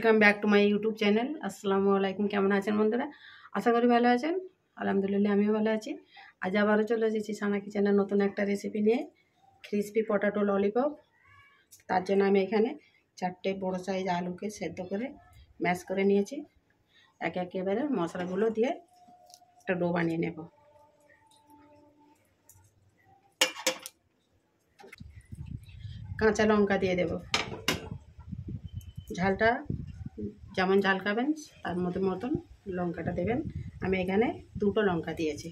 Welcome back to my YouTube channel. আসসালামু আলাইকুম। কেমন আছেন বন্ধুরা? আশা করি ভালো আছেন। আলহামদুলিল্লাহ আমিও ভালো আছি। আজ আবারও চলে এসেছি সানা কিচেনের নতুন একটা রেসিপি নিয়ে, ক্রিসপি পটাটো ললিপপ। তার জন্য আমি এখানে 4টে বড় সাইজ আলুকে সেদ্ধ করে ম্যাশ করে নিয়েছি। একেবারে মশলাগুলো দিয়ে একটা ডো বানিয়ে নেব। কাঁচা লঙ্কা দিয়ে দেব। ঝালটা যেমন ঝাল খাবেন তার মতন লঙ্কাটা দেবেন। আমি এখানে 2টো লঙ্কা দিয়েছি।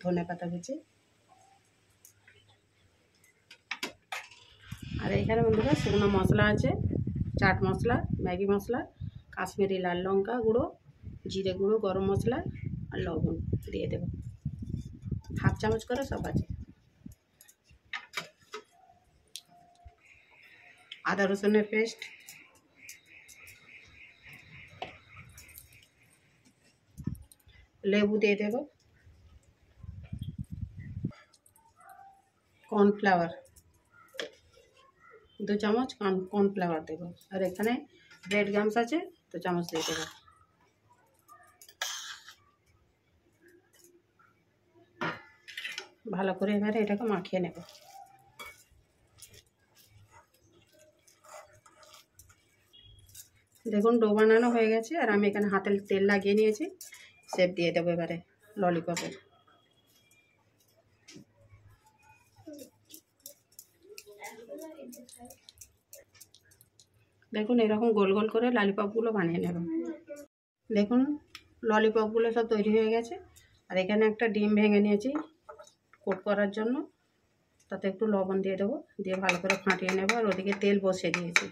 ধনেপাতা কুচি, আর এখানে বন্ধুরা শুকনো মশলা আছে, চাট মশলা, ম্যাগি মশলা, কাশ্মীরি লাল লঙ্কা গুঁড়ো, জিরে গুঁড়ো, গরম মশলা আর লবণ দিয়ে দেব। 1/2 চামচ করে সব আছে। আদা রসুনের পেস্ট, লেবু দিয়ে দেব, কর্নফ্লাওয়ার 2 চামচ কর্নফ্লাওয়ার দেব, আর এখানে ব্রেড গামস আছে 2 চামচ দিয়ে দেব। ভালো করে এবারে এটাকে মাখিয়ে নেব। দেখুন ডো বানানো হয়ে গেছে, আর আমি এখানে হাতে তেল লাগিয়ে নিয়েছি। শেপ দিয়ে দেবো এবারে ললিপপের। দেখুন এরকম গোল গোল করে ললিপপগুলো বানিয়ে নেব। দেখুন ললিপপগুলো সব তৈরি হয়ে গেছে, আর এখানে একটা ডিম ভেঙে নিয়েছি কোট করার জন্য। তাতে একটু লবণ দিয়ে দেবো, দিয়ে ভালো করে ফাটিয়ে নেব। আর ওদিকে তেল বসিয়ে দিয়েছি।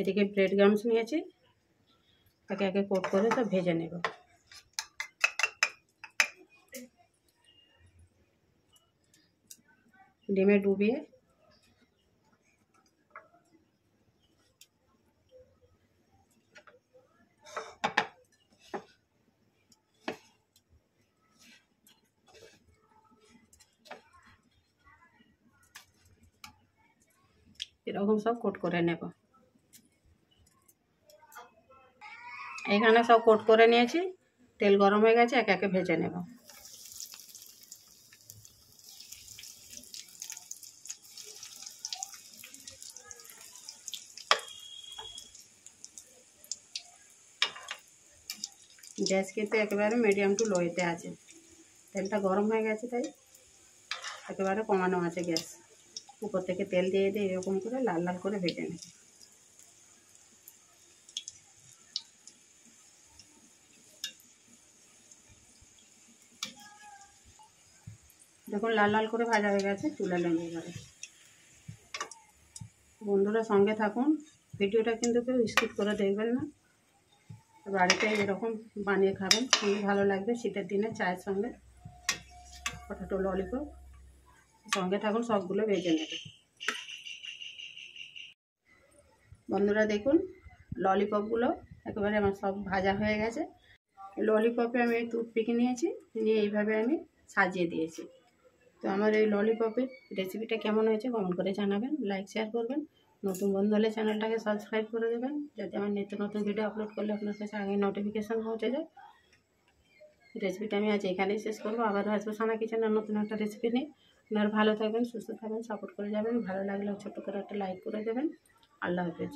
এদিকে ব্রেড গামস নিয়েছি, একে একে কোট করে সব ভেজে নেব। ডিমে ডুবিয়ে এরকম সব কোট করে নেব। এখানে সব কোট করে নিয়েছি, তেল গরম হয়ে গেছে, একে একে ভেজে নেব। গ্যাস কিন্তু একেবারে মিডিয়াম টু লোতে আছে। তেলটা গরম হয়ে গেছে, তাই একেবারে কমানো আছে গ্যাস। উপর থেকে তেল দিয়ে দিয়ে এরকম করে লাল লাল করে ভেজে নেব। দেখুন লাল লাল করে ভাজা হয়ে গেছে, তুলে নেব এবারে। বন্ধুরা সঙ্গে থাকুন, ভিডিওটা কিন্তু কেউ স্কিপ করে দেখবেন না। বাড়িতে এরকম বানিয়ে খাবেন, খুবই ভালো লাগবে শীতের দিনে চায়ের সঙ্গে। পটাটো ললিপপ সঙ্গে থাকুন, সবগুলো ভেজে নেবে। বন্ধুরা দেখুন ললিপপগুলো একেবারে আমার সব ভাজা হয়ে গেছে। ললিপপে আমি এই টুথপিক নিয়েছি, নিয়ে এইভাবে আমি সাজিয়ে দিয়েছি। তো আমার এই ললিপপের রেসিপিটা কেমন হয়েছে কমেন্ট করে জানাবেন, লাইক শেয়ার করবেন। নতুন বন্ধু হলে চ্যানেলটাকে সাবস্ক্রাইব করে দেবেন, যাতে আমার নিত্য নতুন ভিডিও আপলোড করলে আপনার কাছে আগে নোটিফিকেশান পৌঁছে যায়। রেসিপিটা আমি আজ এখানেই শেষ করবো। আবারও আসবো সানা কিচেনের নতুন একটা রেসিপি নিয়ে। আপনারা ভালো থাকবেন, সুস্থ থাকবেন, সাপোর্ট করে যাবেন। ভালো লাগলে ছোট্ট করে একটা লাইক করে দেবেন। আল্লাহ হাফেজ।